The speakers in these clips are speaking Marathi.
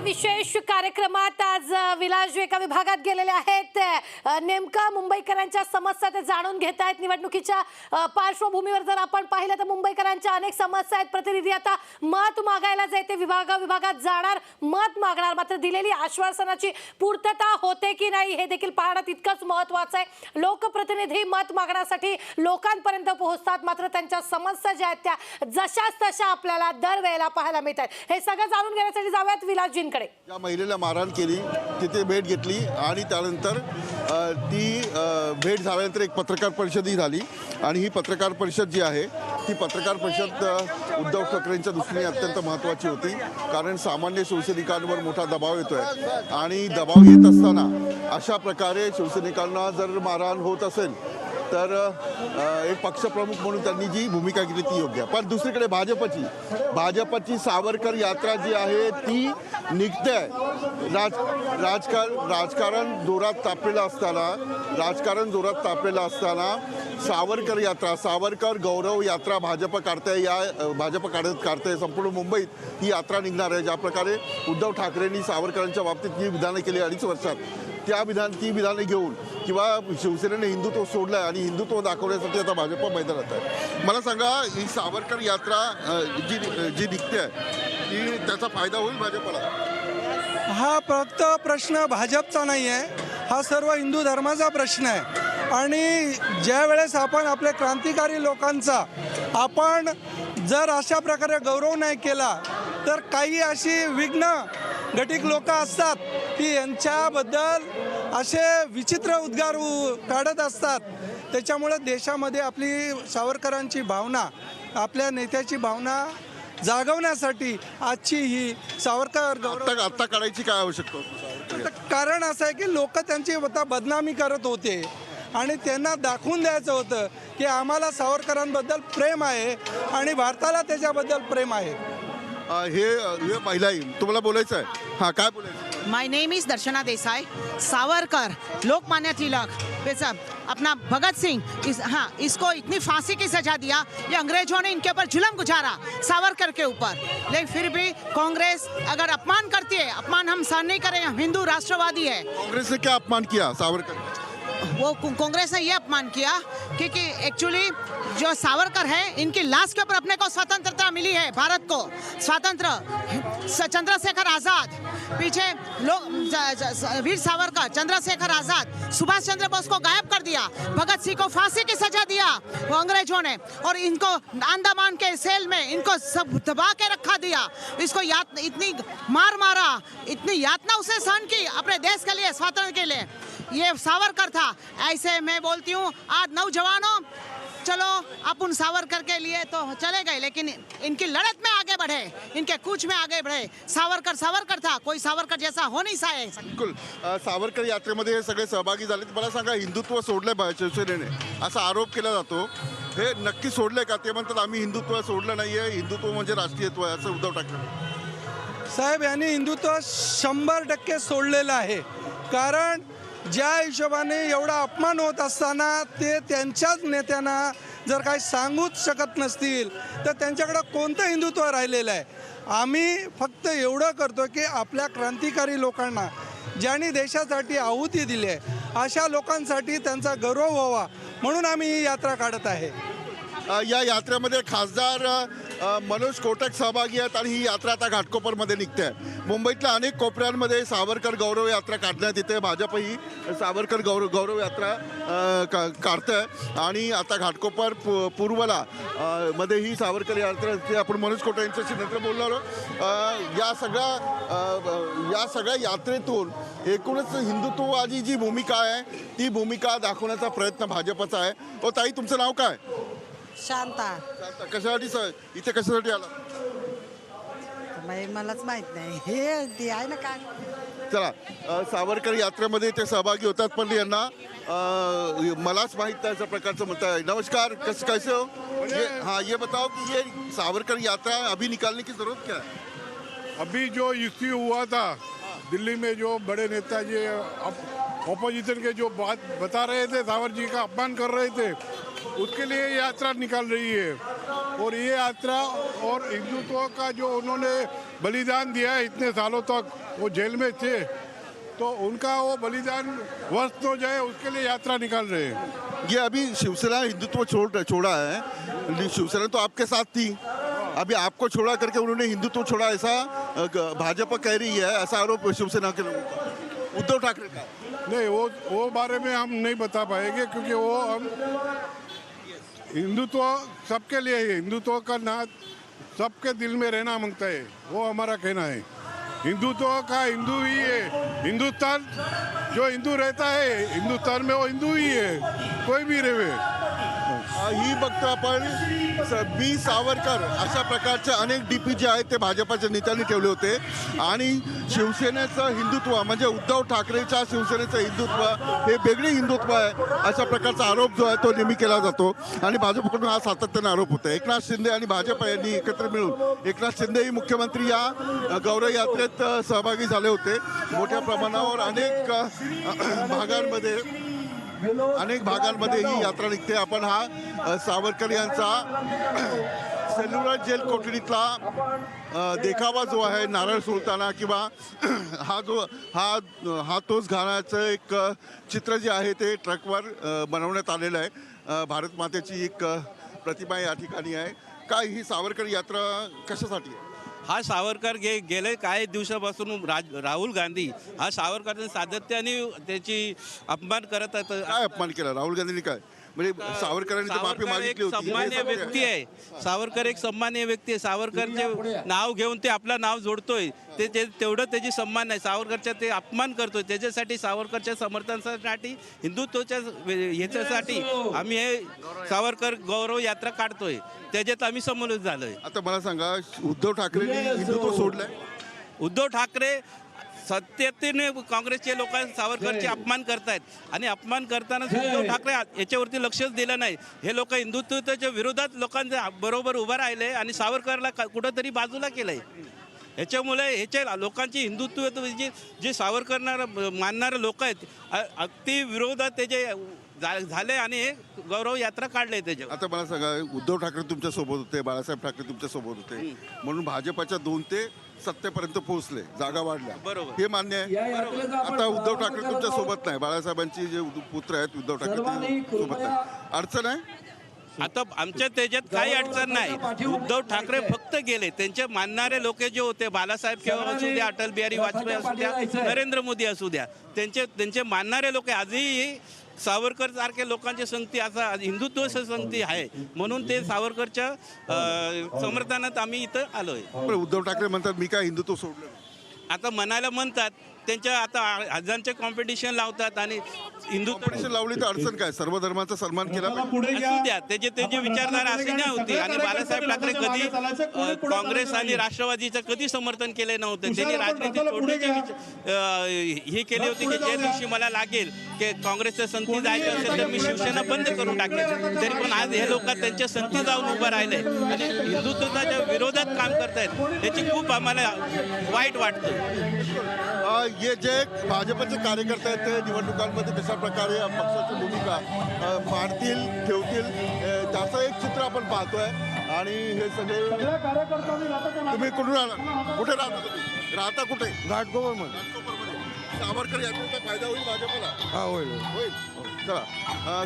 विशेष कार्यक्रमात आज विलासजी एका विभागात गेलेले आहेत. नेमका मुंबईकरांच्या समस्या ते जाणून घेत आहेत. निवडणुकीच्या पार्श्वभूमीवर जर आपण पाहिलं तर मुंबईकरांच्या अनेक समस्या आहेत. प्रतिनिधी आता मत मागायला जाते, विभागात जाणार, मत मागणार, मात्र दिलेली आश्वासनाची पूर्तता होते की नाही हे देखील पाहणं तितकंच महत्त्वाचं आहे. लोकप्रतिनिधी मत मागण्यासाठी लोकांपर्यंत पोहोचतात, मात्र त्यांच्या समस्या ज्या आहेत त्या जशाच तशा आपल्याला दरवेळेला पाहायला मिळतात. हे सगळं जाणून घेण्यासाठी जाऊयात विलासजींकडे. ज्या महिलेला मारहाण केली तिथे भेट घेतली आणि त्यानंतर ती भेट झाल्यानंतर एक पत्रकार परिषदही झाली आणि ही पत्रकार परिषद जी आहे ती पत्रकार परिषद उद्धव ठाकरेंच्या दृष्टीने अत्यंत महत्त्वाची होती, कारण सामान्य शिवसैनिकांवर मोठा दबाव येतोय आणि दबाव येत असताना अशा प्रकारे शिवसैनिकांना जर मारहाण होत असेल तर एक पक्षप्रमुख म्हणून त्यांनी जी भूमिका घेतली ती योग्य आहे. पण दुसरीकडे भाजपची सावरकर यात्रा जी आहे ती निघते आहे. राजकारण जोरात तापलेलं असताना सावरकर यात्रा, सावरकर गौरव यात्रा भाजप काढते. संपूर्ण मुंबईत ही यात्रा निघणार आहे. ज्या प्रकारे उद्धव ठाकरेंनी सावरकरांच्या बाबतीत जी विधानं केली 2.5 वर्षात ती विधाने घेऊन किंवा शिवसेनेने हिंदुत्व सोडलं आहे आणि हिंदुत्व दाखवण्यासाठी आता भाजप मैदानात आहे. मला सांगा, ही सावरकर यात्रा जी निघते आहे ती त्याचा फायदा होईल भाजपला? हा फक्त प्रश्न भाजपचा नाही आहे, हा सर्व हिंदू धर्माचा प्रश्न आहे. आणि ज्या वेळेस आपण आपल्या क्रांतिकारी लोकांचा आपण जर अशा प्रकारे गौरव नाही केला तर काही अशी विघ्न घटिक लोक असतात की यांच्याबद्दल असे विचित्र उद्गार काढत असतात. त्याच्यामुळे देशामध्ये आपली सावरकरांची भावना, आपल्या नेत्याची भावना जागवण्यासाठी आजची ही सावरकर गौरव आत्ता काढायची काय आवश्यकता? कारण असं आहे की लोक त्यांची आता बदनामी करत होते आणि त्यांना दाखवून द्यायचं होतं की आम्हाला सावरकरांबद्दल प्रेम आहे आणि भारताला त्याच्याबद्दल प्रेम आहे. हे महिलाही तुम्हाला बोलायचं आहे? हां, काय बोलायचं? माय नेम इज दर्शना देसाई. सावरकर, लोकमान्य तिलक, अपना भगत सिंह, इसको इतनी फांसी की सजा दिया, ये अंग्रेजों ने इनके ऊपर जुल्म गुजारा सावरकर के ऊपर, लेकिन फिर भी कांग्रेस अगर अपमान करती है, अपमान हम सहन नहीं करेंगे, हम हिंदू राष्ट्रवादी है. कांग्रेस ने क्या अपमान किया सावरकर? वो कांग्रेस ने ये अपमान किया क्योंकि एक्चुअली जो सावरकर है इनकी लाश के ऊपर अपने को स्वतंत्रता मिली है, भारत को स्वतंत्र. चंद्रशेखर आजाद पीछे लोग, वीर सावरकर, चंद्रशेखर आजाद, सुभाष चंद्र बोस को गायब कर दिया, भगत सिंह को फांसी की सजा दिया वो अंग्रेजों ने, और इनको अंडमान के सेल में इनको सब दबा के रखा दिया. इसको इतनी मारा, इतनी यातना उसे सहन की अपने देश के लिए, स्वातंत्र के लिए. ये सावरकर था. ऐसे मैं बोलती हूँ आज नौजवानों, चलो अपन सावरकर के लिए तो चले गए, लेकिन इनकी लड़त में आगे बढ़े, इनके कूच में आगे बढ़े. सावरकर था, कोई सावरकर जैसा हो नहीं साहे. बिलकुल. सावरकर यात्रेमध्ये हे सगळे सहभागी झाले. मला सांगा, हिंदुत्व सोडलंय शिवसेनेने असा आरोप केला जातो, हे नक्की सोडलंय का? ते म्हणतात आम्ही हिंदुत्व सोडलं नाहीये, हिंदुत्व म्हणजे राष्ट्रीयत्व आहे असं उद्धव ठाकरे साहेब यांनी हिंदुत्व 100% सोडलेलं आहे. कारण ज्या हिशोबाने एवढा अपमान होत असताना ते त्यांच्याच नेत्यांना जर काही सांगूच शकत नसतील तर त्यांच्याकडं कोणतं हिंदुत्व राहिलेलं आहे? आम्ही फक्त एवढं करतो की आपल्या क्रांतिकारी लोकांना, ज्यांनी देशासाठी आहुती दिली आहे, अशा लोकांसाठी त्यांचा गौरव व्हावा म्हणून आम्ही ही यात्रा काढत आहे. या यात्रेमध्ये खासदार मनोज कोटक सहभागी आहेत आणि ही यात्रा आता घाटकोपरमध्ये निघते आहे. मुंबईतल्या अनेक कोपऱ्यांमध्ये सावरकर गौरव यात्रा काढण्यात येते. भाजपही सावरकर गौरव यात्रा काढतं आहे आणि आता घाटकोपर पूर्वला मध्ये ही सावरकर यात्रा ते आपण मनोज कोटक यांच्याशी नंतर बोलणार आहोत. या सगळ्या यात्रेतून एकूणच हिंदुत्ववादी जी भूमिका आहे ती भूमिका दाखवण्याचा प्रयत्न भाजपचा आहे. ओ ताई, तुमचं नाव काय? शांता. इथे कशासाठी आला? मलाच माहित नाही, हे ते आहे ना काय. चला, सावरकर यात्रेमध्ये ते सहभागी होतात पण यांना मलाच माहित नाही अशा प्रकारचं मत आहे. नमस्कार, कैसे हो? हाँ, ये बताओ कि ये सावरकर यात्रा अभी निकालने की जरूरत क्या है? अभी जो इश्यू हुआ था दिल्ली में, जो बड़े नेता जी ऑपोजिशन के जो बात बता रहे थे, सावर जी का अपमान कर रहे थे, उसके लिए यात्रा निकाल रही है. और ये यात्रा और हिंदुत्व का जो उन्होंने बलिदान दिया है इतने सालों तक, वो जेल में थे, तो उनका वो बलिदान व्यर्थ हो जाए उसके लिए यात्रा निकाल रहे हैं। ये अभी शिवसेना हिंदुत्व छोड़ा है, शिवसेना तो आपके साथ थी, अभी आपको छोड़ा करके उन्होंने हिंदुत्व छोड़ा ऐसा भाजपा कह रही है, ऐसा आरोप शिवसेना के लोगों का, उद्धव ठाकरे का। नहीं, वो बारे में हम नहीं बता पाएंगे, क्योंकि वो हम हिंदुत्व सबके लिए है, हिंदुत्व का नाच सबके दिल में रहना मांगता है, वो हमारा कहना है। हिंदुत्व का हिंदू ही है, हिंदुस्तान जो हिंदू रहता है हिंदुस्तान में वो हिंदू ही है, कोई भी रहे। ही बघतो आपण बी सावरकर अशा प्रकारचे अनेक डीपी जे आहेत ते भाजपाच्या नेत्यांनी ठेवले होते आणि शिवसेनेचं हिंदुत्व म्हणजे उद्धव ठाकरेच्या शिवसेनेचं हिंदुत्व हे वेगळे हिंदुत्व आहे अशा प्रकारचा आरोप जो आहे तो नेहमी केला जातो आणि भाजपकडून हा सातत्याने आरोप होतो. एकनाथ शिंदे आणि भाजप यांनी एकत्र मिळून एकनाथ शिंदेही मुख्यमंत्री या गौरव यात्रेत सहभागी झाले होते. मोठ्या प्रमाणावर अनेक भागांमध्ये ही यात्रा निघते. आपण हा सावरकर यांचा सेल्युलर जेल कोठडीतला देखावा जो आहे नारळ सोडताना किंवा हा तोच घालण्याचं एक चित्र जे आहे ते ट्रकवर बनवण्यात आलेलं आहे. भारत मातेची एक प्रतिमा या ठिकाणी आहे. काय ही सावरकर यात्रा कशासाठी आहे? हा सावरकर गेले काही दिवसापासून राहुल गांधी हा सावरकर सातत्याने त्याची अपमान करत आहेत. काय अपमान केला राहुल गांधींनी? काय म्हणजे सावरकरांनी तर माफी सावरकर मागितली एक होती. सन्मान्य व्यक्ती आहे. सावरकर एक सन्मान्य व्यक्ती आहे. सावरकरचे नाव घेऊन ते आपलं नाव जोडतोय ते तेवढं त्याची सन्मान नाही. सावरकरच्या ते अपमान करतोय. त्याच्यासाठी सावरकरच्या समर्थनासाठी हिंदुत्वाच्या ह्याच्यासाठी आम्ही हे सावरकर गौरव यात्रा काढतोय. त्याच्यात आम्ही समोर झालोय. आता मला सांगा, उद्धव ठाकरेंनी हिंदुत्व सोडलंय? उद्धव ठाकरे सत्यतेने काँग्रेसचे लोक सावरकरचे अपमान करतायत आणि अपमान करताना उद्धव ठाकरे याच्यावरती लक्षच दिलं नाही. हे लोक हिंदुत्वाच्या विरोधात लोकांच्या बरोबर उभं राहिले आणि सावरकरला कुठंतरी बाजूला केलंय. ह्याच्यामुळे ह्याच्या लोकांची हिंदुत्व जे सावरकर मानणारे लोक आहेत अगदी विरोधात त्याचे झाले आणि हे गौरव यात्रा काढले त्याच्या. आता मला सांगा, उद्धव ठाकरे तुमच्या सोबत होते, बाळासाहेब ठाकरे तुमच्या सोबत होते, म्हणून भाजपाच्या 2 ते सत्तेपर्यंत पोहोचले, जागा वाढल्या, बरोबर. हे मान्य आहे. आता उद्धव ठाकरे तुमच्या सोबत नाही, बाळासाहेबांची जे पुत्र आहेत उद्धव ठाकरे ते सोबत नाही. अडचण आहे? आता आमच्या त्याच्यात काही अडचण नाही. उद्धव ठाकरे फक्त गेले, त्यांचे मानणारे लोक जे होते बाळासाहेब किंवा असू द्या, अटल बिहारी वाजपेयी असू द्या, नरेंद्र मोदी असू द्या, त्यांचे मानणारे लोक आजही सावरकर सारख्या लोकांची संगती असा हिंदुत्व संगती आहे. म्हणून ते सावरकरच्या समर्थनात आम्ही इथं आलोय. पण उद्धव ठाकरे म्हणतात मी काय हिंदुत्व सोडलं नाही. आता म्हणायला म्हणतात, त्यांच्या आता हजारांचे कॉम्पिटिशन लावतात आणि हिंदुत्व कॉम्पिटिशन लावली तर अडचण काय? सर्व धर्माचा सन्मान केला पाहिजे. असू द्या, त्याची विचारधारा अशी नाही होती. आणि बाळासाहेब ठाकरे कधी काँग्रेस आणि राष्ट्रवादीचं कधी समर्थन केले नव्हते. त्यांनी राजनीती सोडण्याची ही केली होती की ज्या दिवशी मला लागेल की काँग्रेसच्या संगती जायचं असेल तर मी शिवसेना बंद करून टाकेल. तरी पण आज हे लोक त्यांच्या संगती जाऊन उभं राहिले आणि हिंदुत्वाच्या विरोधात काम करतायत. याची खूप आम्हाला वाईट वाटतं. हे जे भाजपचे कार्यकर्ते आहेत ते निवडणुकांमध्ये कशा प्रकारे पक्षाची भूमिका मांडतील, ठेवतील, त्याचं एक चित्र आपण पाहतोय. आणि हे सगळे तुम्ही कुठून राहता? कुठे राहता तुम्ही? राहता कुठे? घाटकोपरमध्ये. सावरकर यात्रेचा फायदा होईल भाजपला? हा, होईल. होईल. चला,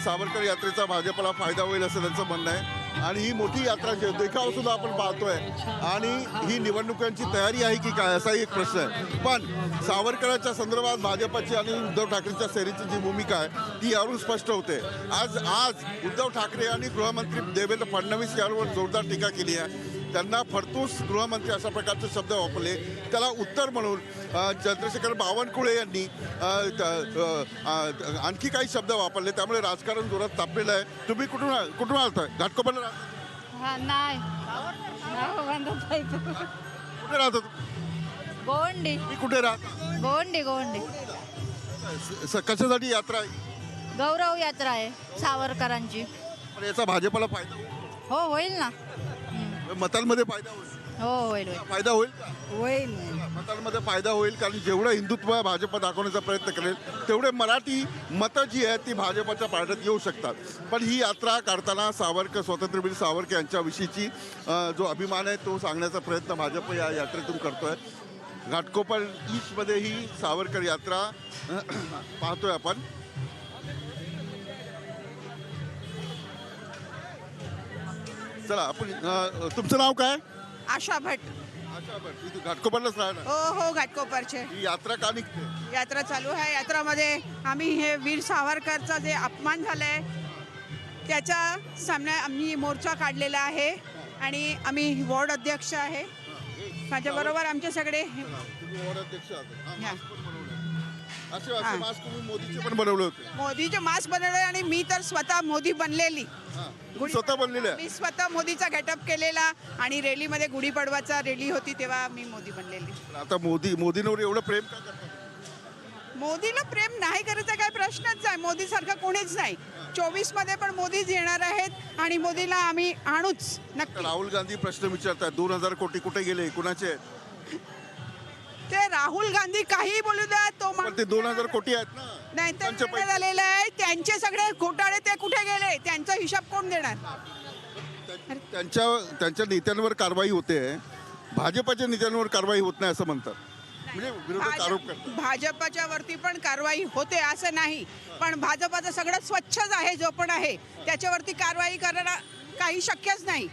सावरकर यात्रेचा भाजपला फायदा होईल असं त्यांचं म्हणणं आहे. आणि ही मोठी यात्रा जी देखावा सुद्धा आपण पाहतोय. आणि ही निवडणुकांची तयारी आहे की काय असाही एक प्रश्न आहे. पण सावरकरांच्या संदर्भात भाजपची आणि उद्धव ठाकरेंच्या सेनेची जी भूमिका आहे ती यावरून स्पष्ट होते. आज उद्धव ठाकरे आणि गृहमंत्री देवेंद्र फडणवीस यांवर जोरदार टीका केली आहे. त्यांना फडतूस गृहमंत्री अशा प्रकारचे शब्द वापरले. त्याला उत्तर म्हणून चंद्रशेखर बावनकुळे यांनी आणखी काही शब्द वापरले. त्यामुळे राजकारण जोरात तापलेलं आहे. तुम्ही कुठून आलताय? घाटकोपरला राहता? नाही कुठे राहता? गोंडी तुम्ही कुठे राहता? गोंडी कशासाठी यात्रा आहे? गौरव यात्रा आहे सावरकरांची. पण याचा भाजपला फायदा होईल? हो, होईल ना. मतांमध्ये फायदा होईल? हो होईल होईल फायदा होईल का? होईल मतांमध्ये फायदा होईल कारण जेवढं हिंदुत्व भाजप दाखवण्याचा प्रयत्न करेल तेवढे मराठी मतं जी आहेत ती भाजपच्या पारड्यात येऊ शकतात. पण ही यात्रा काढताना सावरकर, स्वातंत्र्यवीर सावरकर यांच्याविषयीची जो अभिमान आहे तो सांगण्याचा प्रयत्न भाजप या यात्रेतून करतोय. घाटकोपर ईस्टमध्ये ही सावरकर यात्रा पाहतोय आपण. चला आपण तुमचं नाव काय? आशा भट. अच्छा बरं इथे घाटकोपरलाच राहणार. हो हो घाटकोपरचे. ही यात्रा का निघते? यात्रा चालू आहे. यात्रामध्ये आम्ही हे वीर सावरकरचा जे अपमान झालाय त्याच्या सामने आम्ही मोर्चा काढलेला आहे आणि आम्ही वॉर्ड अध्यक्ष आहे. माझ्याबरोबर आमचे सगळे तुम्ही वॉर्ड अध्यक्ष आहात. हा, हा. मास्क पण बनवले. असे हा. मास्क तुम्ही मोदीचे पण बनवले होते. मोदीचे मास्क बनवले आणि मी तर स्वतः मोदी बनलेली. हा. तुम्ही स्वतः बनलेले आहे. मी स्वतः मोदीचा गेटअप केलेला आणि रॅलीमध्ये गुढीपाडवाचा रॅली होती तेव्हा मी मोदी बनलेली. आता मोदींवर एवढं प्रेम का करतात? मोदीला प्रेम नाही करायचा काय प्रश्नच आहे. मोदीसारखं कोणीच नाही. 24 मध्ये पण मोदीच येणार आहेत आणि मोदीला आम्ही आणूच नक्की. राहुल गांधी प्रश्न विचारतात 2000 कोटी कुठे गेले, कुणाचे आहेत? ते राहुल गांधी काही बोलू द्या तो पण ते 2000 कोटी आहेत ना. नाही तर त्यांचे निर्णय पैसे. झालेलं आहे. त्यांचे सगळे घोटाळे ते कुठे गेले त्यांचा हिसाब कोण देणार. त्यांच्या नेत्यांवर कारवाई होते, भाजपच्या नेत्यांवर कारवाई होत नाही असं म्हणतात. म्हणजे विरोधक आरोप करतात. भाजपच्या वरती पण कारवाई होते असं नाही, पण भाजपचं सगळं स्वच्छच आहे जो पण आहे त्याच्यावरती कारवाई करणं काही शक्यच नाही.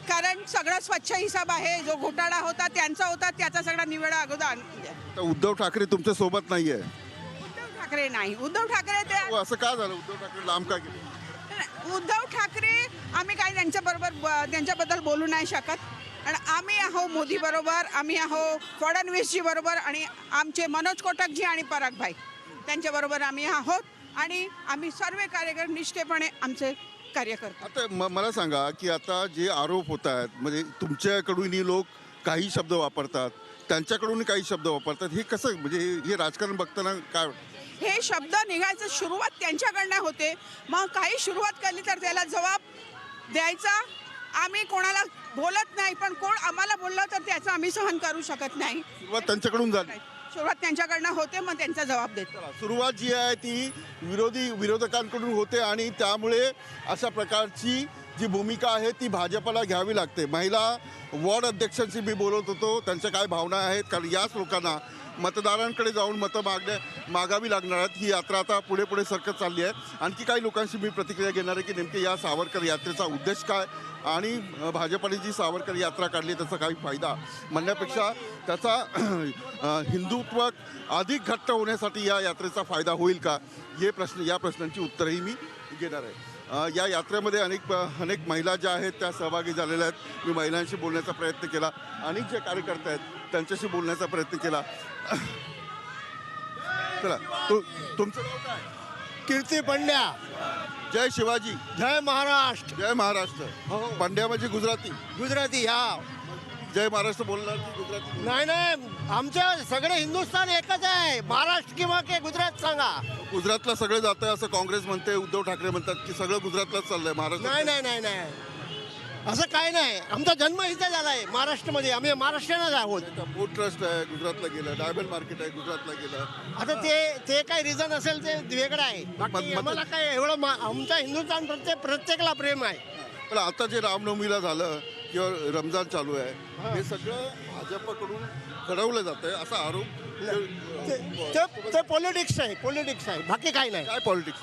कारण सगळं स्वच्छ हिसाब आहे. जो घोटाळा होता त्यांचा होता त्याचा सगळा निवेडा अगोदर तर उद्धव ठाकरे तुमच्या सोबत नाहीये. उद्धव ठाकरे नाही. उद्धव ठाकरे ते असं का झालं? उद्धव ठाकरे लांब का गेले? उद्धव ठाकरे आम्ही काही त्यांच्याबद्दल बोलू नाही शकत. आणि आम्ही आहो मोदी बरोबर, आम्ही आहो फडणवीसजी बरोबर आणि आमचे मनोज कोटकजी आणि परागभाई त्यांच्याबरोबर आम्ही आहोत आणि आम्ही सर्व कार्यकर्ते निष्ठेपणे आमचे कार्य करतो. आता मला सांगा की आता जे आरोप होत आहेत म्हणजे तुमच्याकडूनही लोक काही शब्द वापरतात, त्यांच्याकडून काही शब्द वापरतात, हे कसं म्हणजे हे राजकारण बघताना काय वाटतं? हे शब्द निघायचं सुरुवात त्यांच्याकडनं होते. मग काही सुरुवात केली तर त्याला जबाब द्यायचा. आम्ही कोणाला बोलत नाही, पण कोण आम्हाला बोललं तर त्याचं आम्ही सहन करू शकत नाही. सुरुवात त्यांच्याकडून झाली. सुरुवात त्यांच्याकडनं होते मग त्यांचा जबाब देतो. सुरुवात जी आहे ती विरोधकांकडून होते आणि त्यामुळे अशा प्रकारची जी भूमिका आहे ती भाजपला घ्यावी लागते. महिला वॉर्ड अध्यक्षांशी मी बोलत होतो, त्यांच्या काय भावना आहेत, कारण याच लोकांना मतदारांकडे जाऊन मतं मागावी लागणार आहेत. ही यात्रा आता पुढे पुढे सरकत चालली आहे. आणखी काही लोकांशी मी प्रतिक्रिया घेणार आहे की नेमके या सावरकर यात्रेचा उद्देश काय आणि भाजपने जी सावरकर यात्रा काढली त्याचा काही फायदा म्हणण्यापेक्षा त्याचा हिंदुत्व अधिक घट्ट होण्यासाठी या यात्रेचा फायदा होईल का या प्रश्नांची उत्तरही मी घेणार आहे. या यात्रेमध्ये अनेक महिला ज्या आहेत त्या सहभागी झालेल्या आहेत. मी महिलांशी बोलण्याचा प्रयत्न केला, अनेक जे कार्यकर्ते आहेत त्यांच्याशी बोलण्याचा प्रयत्न केला. चला तुमचं नाव काय? कीर्ती पंड्या. जय शिवाजी. जय महाराष्ट्र. जय महाराष्ट्र. पंड्या म्हणजे गुजराती हा. जय महाराष्ट्र बोलणार की गुजराती? नाही नाही, आमचं सगळे हिंदुस्थान एकच आहे. महाराष्ट्र किंवा के गुजरात सांगा. गुजरातला सगळं जातं असं काँग्रेस म्हणते, उद्धव ठाकरे म्हणतात की सगळं गुजरातलाच चाललंय. महाराष्ट्र नाही नाही नाही नाही, असं काय नाही. आमचा जन्म इथे झालाय महाराष्ट्रामध्ये. आम्ही महाराष्ट्रीयनच आहोत. पोर्ट ट्रस्ट आहे गुजरातला गेलं, डायमंड मार्केट आहे गुजरातला गेलं. आता ते काय रिझन असेल ते वेगळं आहे. बाकी आम्हाला काय एवढं आमच्या हिंदुस्थान प्रत्येकाला प्रेम आहे. पण आता जे रामनवमीला झालं किंवा रमजान चालू आहे हे सगळं भाजपकडून घडवलं जातंय असा आरोप. ते पॉलिटिक्स आहे, बाकी काही नाही. काय पॉलिटिक्स?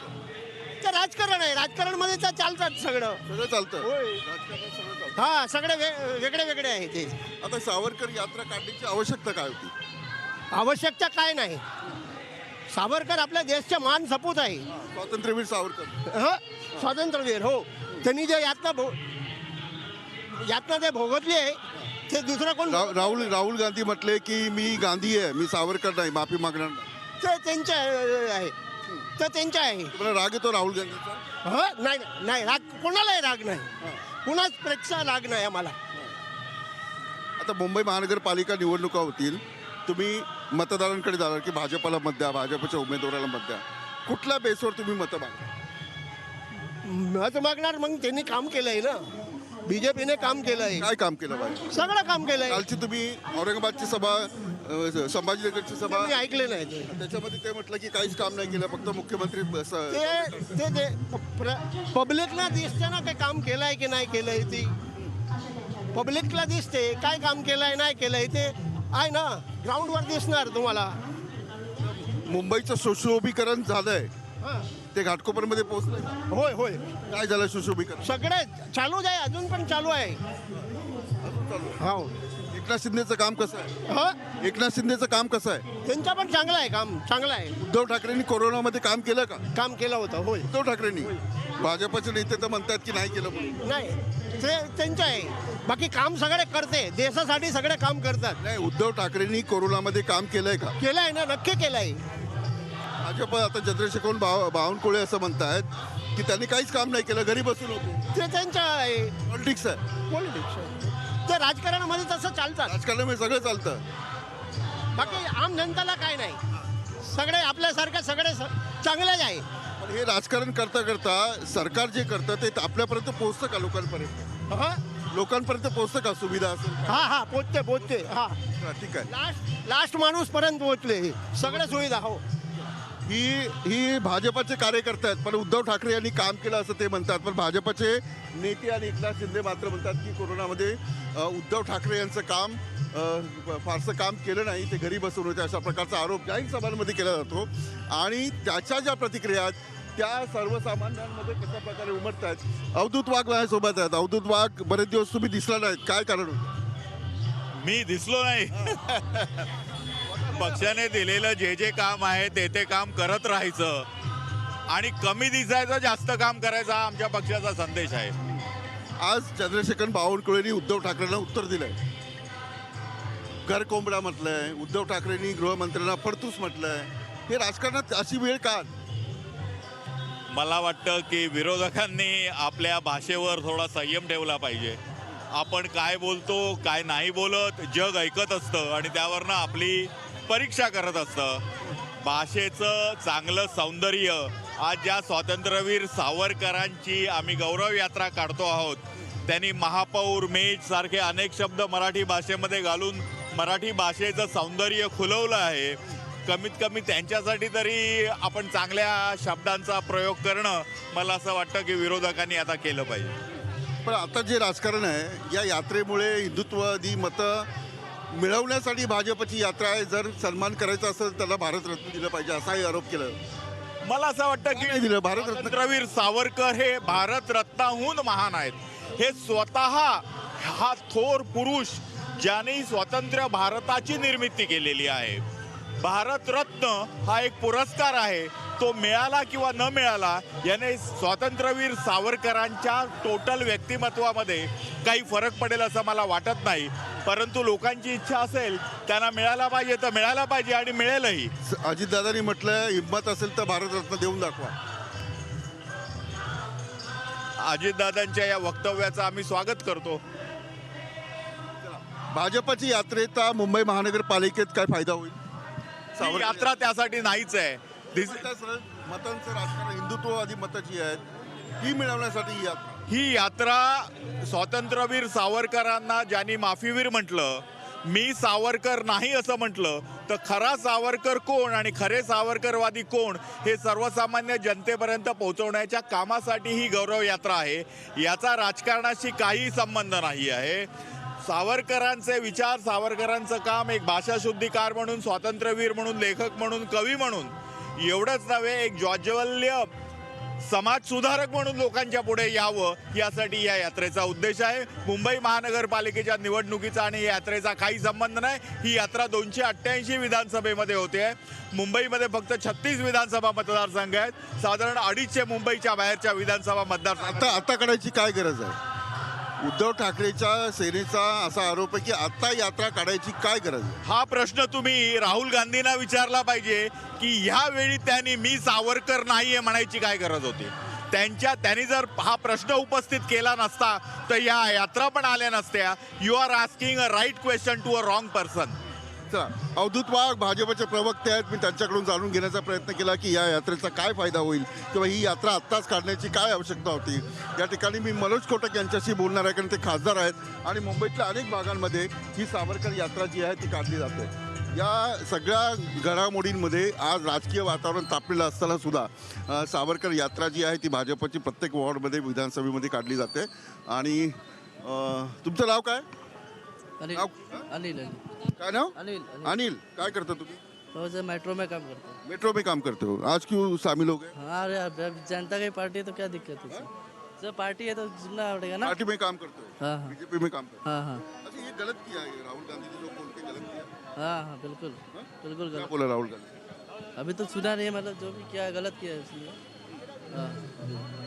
ते राजकारण आहे. राजकारणमध्ये तर चालतात सगळं चालतं. होय. राजकारणात सगळं चालतं. हा, सगळे वेगळे वेगळे आहे ते. आता सावरकर यात्रा काढण्याची आवश्यकता काय होती? आवश्यकता काय नाही. सावरकर आपल्या देशचे मान सपूत आहे. स्वातंत्र्यवीर सावरकर. स्वातंत्र्यवीर हो. त्यांनी जे यातना ते भोगतली आहे ते दुसरं कोण. राहुल गांधी म्हटले की मी गांधी आहे, मी सावरकर नाही, माफी मागणार नाही. ते त्यांच्या आहे. तर त्यांच्या आहे. तुम्हाला राग येतो राहुल गांधीचा? नाही नाही, राग कोणालाही राग नाही. कुणाच पेक्षा राग नाही आम्हाला. आता मुंबई महानगरपालिका निवडणुका होतील, तुम्ही मतदारांकडे जाणार की भाजपला मत द्या, भाजपच्या उमेदवाराला मत द्या, कुठल्या बेसवर तुम्ही मतं मागणार? मत मागणार मग त्यांनी काम केलंय ना. बीजेपीने काम केलंय, काय काम केलं पाहिजे? सगळं काम केलंय. कालची तुम्ही औरंगाबादची सभा, संभाजीनगरची सभा, मी ऐकले नाही ते. त्याच्यामध्ये ते म्हटलं की काहीच काम नाही केलं, फक्त मुख्यमंत्री पब्लिकला दिसते ना ते काम केलंय की नाही केलंय. ती पब्लिकला दिसते काय काम केलंय नाही केलंय, ते आहे ना ग्राउंडवर दिसणार तुम्हाला. मुंबईचं सुशोभीकरण झालंय, हां. ते घाटकोपरमध्ये पोहोचलंय. होय होय, काय झालं सुशोभीकरण? सगळे चालूच आहे, अजून पण चालू आहे. हो. एकनाथ शिंदेचं काम कसं आहे? हा, एकनाथ शिंदेचं काम कसं आहे? त्यांचं पण चांगलं आहे, काम चांगलं आहे. उद्धव ठाकरेंनी कोरोनामध्ये काम केलं का? काम केलं होतं. होय. उद्धव ठाकरेंनी. भाजपचे नेते तर म्हणतात की नाही केलं म्हणून. नाही, ते त्यांचं आहे. बाकी काम सगळे करते, देशासाठी सगळे काम करतात. नाही, उद्धव ठाकरेंनी कोरोनामध्ये काम केलंय का? केलंय ना, नक्की केलंय. भाजप आता चंद्रशेखर बावनकुळे असं म्हणतायत की त्यांनी काहीच काम नाही केलं, घरी बसून होते. ते त्यांचं आहे, पॉलिटिक्स आहे. पॉलिटिक्स. ते राजकारणामध्ये तसं चालतात. राजकारणामध्ये सगळं चालतं. बाकी आम जनताला काय नाही, सगळे आपल्यासारखे सगळे चांगलेच आहे. पण हे राजकारण करता करता सरकार जे करतं ते आपल्यापर्यंत पोहोचतं का लोकांपर्यंत? हा लोकांपर्यंत पोहोचतं का सुविधा असेल? हा हा, पोचते. हा, ठीक आहे. लास्ट माणूस पर्यंत पोहोचले सगळ्या सुविधा. हो. ही भाजपचे कार्यकर्ते आहेत, पण उद्धव ठाकरे यांनी काम केलं असं ते म्हणतात. पण भाजपचे नेते आणि एकनाथ शिंदे मात्र म्हणतात की कोरोनामध्ये उद्धव ठाकरे यांचं काम फारसं काम केलं नाही, ते घरी बसून होते, अशा प्रकारचा आरोप जाहीर सभांमध्ये केला जातो. आणि त्याच्या ज्या प्रतिक्रिया आहेत त्या सर्वसामान्यांमध्ये कशा प्रकारे उमटत आहेत. अवधूत वाघ माझ्यासोबत आहेत. अवधूत वाघ, बरेच दिवस तुम्ही दिसला नाहीत, काय कारण होतं? मी दिसलो नाही. पक्षाने दिलेलं जे काम आहे ते काम करत राहायचं आणि कमी दिसायचं, जास्त काम करायचं, हा आमच्या पक्षाचा संदेश आहे. आज चंद्रशेखर बावनकुळेंनी उद्धव ठाकरेंना उत्तर दिलंय. घर कोंबडा म्हटलंय, उद्धव ठाकरेंनी गृहमंत्र्यांना फडतूस म्हटलंय. हे राजकारणात अशी वेळ का? मला वाटतं की विरोधकांनी आपल्या भाषेवर थोडा संयम ठेवला पाहिजे. आपण काय बोलतो काय नाही बोलत जग ऐकत असतं आणि त्यावरनं आपली परीक्षा करत असतं. भाषेचं चांगलं सौंदर्य आज ज्या स्वातंत्र्यवीर सावरकरांची आम्ही गौरव यात्रा काढतो आहोत, त्यांनी महापौर मेज सारखे अनेक शब्द मराठी भाषेमध्ये घालून मराठी भाषेचं सौंदर्य खुलवलं आहे. कमीत कमी त्यांच्यासाठी तरी आपण चांगल्या शब्दांचा प्रयोग करणं मला असं वाटतं की विरोधकांनी आता केलं पाहिजे. पण आता जे राजकारण आहे या यात्रेमुळे हिंदुत्ववादी मतं मिळवण्यासाठी भाजपची यात्रा आहे. जर सन्मान करायचा असेल त्याला भारतरत्न दिलं पाहिजे असाही आरोप केला. मला असं वाटतं नाही दिलं की भारतरत्न. स्वातंत्र्यवीर सावरकर हे भारतरत्नाहून महान आहेत. हे स्वतः हा थोर पुरुष ज्यांनी स्वतंत्र भारताची निर्मिती केलेली आहे. भारतरत्न हा एक पुरस्कार आहे, तो मिळाला किंवा न मिळाला याने स्वातंत्र्यवीर सावरकरांच्या टोटल व्यक्तिमत्वामध्ये काही फरक पडेल असं मला वाटत नाही. परंतु लोकांची इच्छा असेल त्यांना मिळाला पाहिजे तर मिळाला पाहिजे आणि मिळेलही. अजितदादांनी म्हटलं हिंमत असेल तर भारतरत्न देऊन दाखवा. अजितदादांच्या या वक्तव्याचं आम्ही स्वागत करतो. भाजपची यात्रेचा मुंबई महानगरपालिकेत काय फायदा होईल? ही यात्रा त्यासाठी नाहीच आहे. मतांचं राजकारण हिंदुत्ववादी मताची आहेत ही मिळवण्यासाठी ही यात्रा. ही यात्रा स्वातंत्र्यवीर सावरकरांना ज्यांनी माफीवीर म्हटलं, मी सावरकर नाही असं म्हटलं, तर खरा सावरकर कोण आणि खरे सावरकरवादी कोण हे सर्वसामान्य जनतेपर्यंत पोहोचवण्याच्या कामासाठी ही गौरव यात्रा आहे. याचा राजकारणाशी काही संबंध नाही आहे. सावरकरांचे विचार, सावरकरांचं काम एक भाषाशुद्धीकार म्हणून, स्वातंत्र्यवीर म्हणून, लेखक म्हणून, कवी म्हणून एवढंच नव्हे, एक ज्वाज्वल्य समाज सुधारक म्हणून लोकांच्या पुढे यावं यासाठी या यात्रेचा उद्देश आहे. मुंबई महानगरपालिकेच्या निवडणुकीचा आणि या यात्रेचा काही संबंध नाही. ही यात्रा 288 विधानसभेमध्ये होते. मुंबईमध्ये फक्त 36 विधानसभा मतदारसंघ आहेत. साधारण 250 मुंबईच्या बाहेरच्या विधानसभा मतदारसंघ. आता काढायची काय गरज आहे? उद्धव ठाकरेच्या सेनेचा असा आरोप आहे की आता यात्रा काढायची काय गरज आहे? हा प्रश्न तुम्ही राहुल गांधींना विचारला पाहिजे की ह्यावेळी त्यांनी मी सावरकर नाहीये म्हणायची काय गरज होती. त्यांनी जर हा प्रश्न उपस्थित केला नसता तर या यात्रा पण आल्या नसत्या. You are asking a right question to a wrong person. चला, अवधूत वाघ भाजपचे प्रवक्ते आहेत. मी त्यांच्याकडून जाणून घेण्याचा प्रयत्न केला की या यात्रेचा काय फायदा होईल किंवा ही यात्रा आत्ताच काढण्याची काय आवश्यकता होती. या ठिकाणी मी मनोज कोटक यांच्याशी बोलणार आहे, कारण ते खासदार आहेत आणि मुंबईतल्या अनेक भागांमध्ये ही सावरकर यात्रा जी आहे ती काढली जाते. या सगळ्या घडामोडींमध्ये आज राजकीय वातावरण तापलेलं असताना सुद्धा सावरकर यात्रा जी आहे ती भाजपची प्रत्येक वॉर्डमध्ये विधानसभेमध्ये काढली जाते. आणि तुमचं नाव काय? अनिल नाव अनिल काय नाव? अनिल अनिल. काय करता तुम्ही? तो सर मेट्रो में काम करता हूँ. मेट्रो में काम करते हो. आज क्यों शामिल हो गए? हाँ अरे अब जनता की पार्टी है तो क्या दिक्कत है सर पार्टी है तो सुनना पड़ेगा ना. पार्टी में काम करते हो? हाँ हाँ बीजेपी में काम करते हाँ हाँ हो? अच्छा, ये गलत किया है राहुल गांधी ने जो बोल के गलत किया. हाँ हाँ बिल्कुल बिल्कुल क्या गलत. बोला राहुल गांधी? अभी तो सुना नहीं है, मतलब जो भी किया है गलत किया है इसलिए. हाँ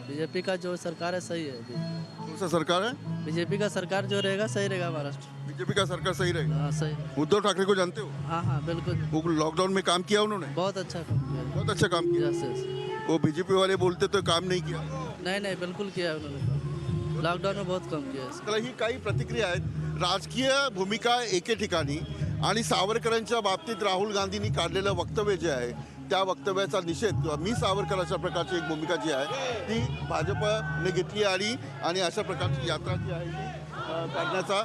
बीजेपी का जो सरकार है सही है अभी. कौन सा सरकार है? बीजेपी का सरकार जो रहेगा सही रहेगा महाराष्ट्र. बीजेपी का सरकार सही रहेगा. हाँ सही. उद्धव ठाकरे को जानते हो? हाँ हाँ बिल्कुल. वो लॉकडाउन में काम किया उन्होंने. बहुत अच्छा काम किया. बहुत अच्छा काम किया. Yes yes. वो बीजेपी वाले बोलते तो काम नहीं किया. नहीं नहीं बिल्कुल किया है उन्होंने. लॉकडाउन में बहुत कम किया है. त्याला ही काही प्रतिक्रिया आहेत. राजकीय भूमिका एके ठिकाणी आणि सावरकरांच्या बाबतीत राहुल गांधींनी काढलेलं वक्तव्य जे आहे त्या वक्तव्याचा निषेध किंवा मी सावरकर अशा प्रकारची एक भूमिका जी आहे ती भाजपने घेतली आणि अशा प्रकारची यात्रा जी आहे ती काढण्याचा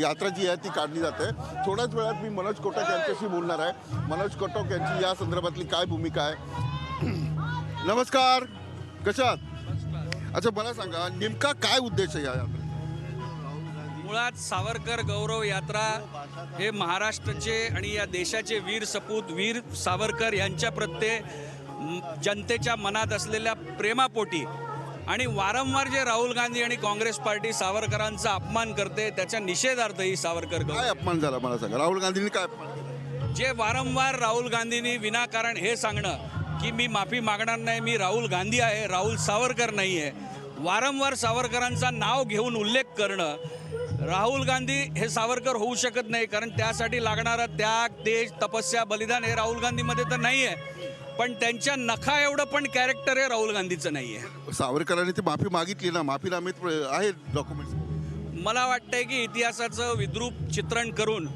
यात्रा जी आहे ती काढली जाते. थोड्याच वेळात मी मनोज कोटक यांच्याशी बोलणार आहे. मनोज कोटक यांची या संदर्भातली काय भूमिका आहे. नमस्कार, कशा आहात? अच्छा, मला सांगा नेमका काय उद्देश आहे या यात्रेचा? मुळात सावरकर गौरव यात्रा हे महाराष्ट्राचे आणि या देशाचे वीर सपूत वीर सावरकर यांच्या प्रत्ये जनतेच्या मनात असलेल्या प्रेमापोटी आणि वारंवार जे राहुल गांधी आणि काँग्रेस पार्टी सावरकरांचा अपमान करते त्याच्या निषेधार्थ ही सावरकर काय गौरव. अपमान झाला मला सांगा. राहुल गांधींनी काय अपमान केला? जे वारंवार राहुल गांधींनी विनाकारण हे सांगणं की मी माफी मागणार नाही, मी राहुल गांधी आहे, राहुल सावरकर नाही आहे, वारंवार सावरकरांचा नाव घेऊन उल्लेख करणं. राहुल गांधी हे सावरकर होऊ शकत नाही, कारण त्यासाठी लागणारा त्याग तेज तपस्या बलिदान हे राहुल गांधीमध्ये तर नाही आहे, पण त्यांच्या नखा एवढं पण कॅरेक्टर हे राहुल गांधीचं नाही आहे. सावरकरांनी ती माफी मागितली ना, माफीनामेत आहे डॉक्युमेंट्स. मला वाटतंय की इतिहासाचं विद्रूप चित्रण करून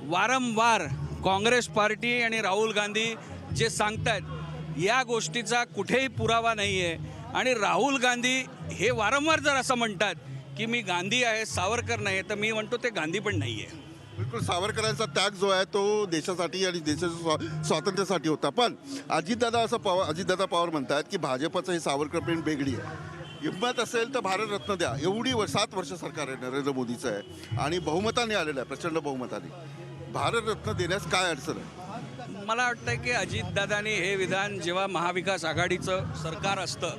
वारंवार काँग्रेस पार्टी आणि राहुल गांधी जे सांगतायत या गोष्टीचा कुठेही पुरावा नाही आहे. आणि राहुल गांधी हे वारंवार जर असं म्हणतात की मी गांधी आहे सावरकर नाही, तर मी म्हणतो ते गांधी पण नाही आहे. बिलकुल सावरकरांचा त्याग जो आहे तो देशासाठी आणि देशाच्या स्वातंत्र्यासाठी होता. पण अजितदादा पवार म्हणतात की भाजपचं हे सावरकर प्रेम बेगडी आहे. हिंमत असेल तर भारतरत्न द्या. एवढी 7 वर्ष सरकार आहे नरेंद्र मोदीचं आहे आणि बहुमताने आलेलं आहे, प्रचंड बहुमताने. भारतरत्न देण्यास काय अडचण आहे? मला वाटतं की अजितदादांनी हे विधान जेव्हा महाविकास आघाडीचं सरकार असतं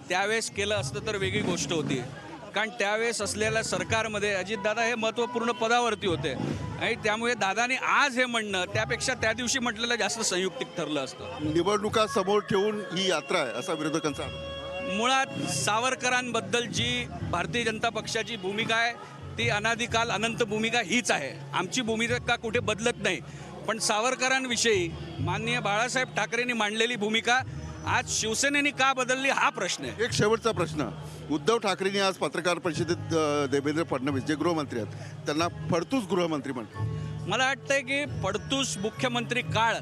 त्यावेळेस केलं असतं तर वेगळी गोष्ट होती, कारण त्यावेळेस असलेल्या सरकारमध्ये अजितदादा हे महत्त्वपूर्ण पदावरती होते आणि त्यामुळे दादाने आज हे म्हणणं त्यापेक्षा त्या दिवशी म्हटलेलं जास्त संयुक्तिक ठरलं असतं. निवडणुका समोर ठेवून ही यात्रा आहे असा विरोधकांचा आरोप. मुळात सावरकरांबद्दल जी भारतीय जनता पक्षाची भूमिका आहे ती अनादिकाल अनंत भूमिका हीच आहे. आमची भूमिका कुठे बदलत नाही, पण सावरकरांविषयी माननीय बाळासाहेब ठाकरेंनी मांडलेली भूमिका आज शिवसेनेने का बदलली हा प्रश्न आहे. एक शेवटचा प्रश्न. उद्धव ठाकरेंनी आज पत्रकार परिषदेत देवेंद्र फडणवीस जे गृहमंत्री आहेत त्यांना फडतूस गृहमंत्री म्हणतात. मला वाटतंय की फडतूस मुख्यमंत्री काळ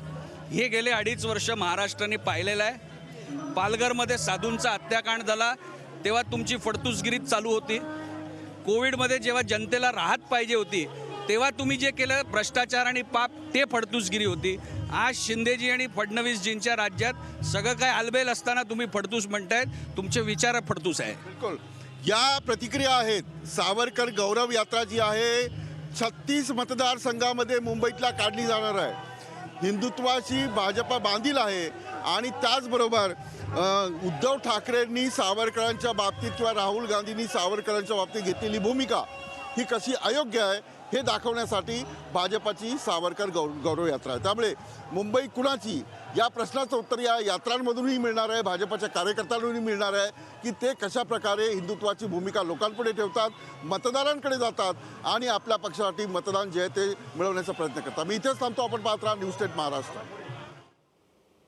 हे गेले 2.5 वर्ष महाराष्ट्राने पाहिलेलं आहे. पालघरमध्ये साधूंचा हत्याकांड झाला तेव्हा तुमची फडतूसगिरीच चालू होती. कोविडमध्ये जेव्हा जनतेला राहत पाहिजे होती तेव्हा तुम्ही जे केलं भ्रष्टाचार आणि पाप ते फडतूसगिरी होती. आज शिंदेजी आणि फडणवीसजींच्या राज्यात सगळं काय आलबेल असताना तुम्ही फडतूस म्हणतायत. तुमचे विचार फडतूस आहे. बिलकुल. या प्रतिक्रिया आहेत. सावरकर गौरव यात्रा जी आहे 36 मतदारसंघामध्ये मुंबईतला काढली जाणार आहे. हिंदुत्वाशी भाजपा बांधील आहे आणि त्याचबरोबर उद्धव ठाकरेंनी सावरकरांच्या बाबतीत किंवा राहुल गांधींनी सावरकरांच्या बाबतीत घेतलेली भूमिका ही कशी अयोग्य आहे हे दाखवण्यासाठी भाजपाची सावरकर गौरव यात्रा आहे. त्यामुळे मुंबई कुणाची या प्रश्नाचं उत्तर या यात्रांमधूनही मिळणार आहे, भाजपाच्या कार्यकर्त्यांकडूनही मिळणार आहे की ते कशा प्रकारे हिंदुत्वाची भूमिका लोकांपुढे ठेवतात, मतदारांकडे जातात आणि आपल्या पक्षासाठी मतदान जे आहे ते मिळवण्याचा प्रयत्न करतात. मी इथेच थांबतो. आपण पाहत राहा न्यूज स्टेट महाराष्ट्र.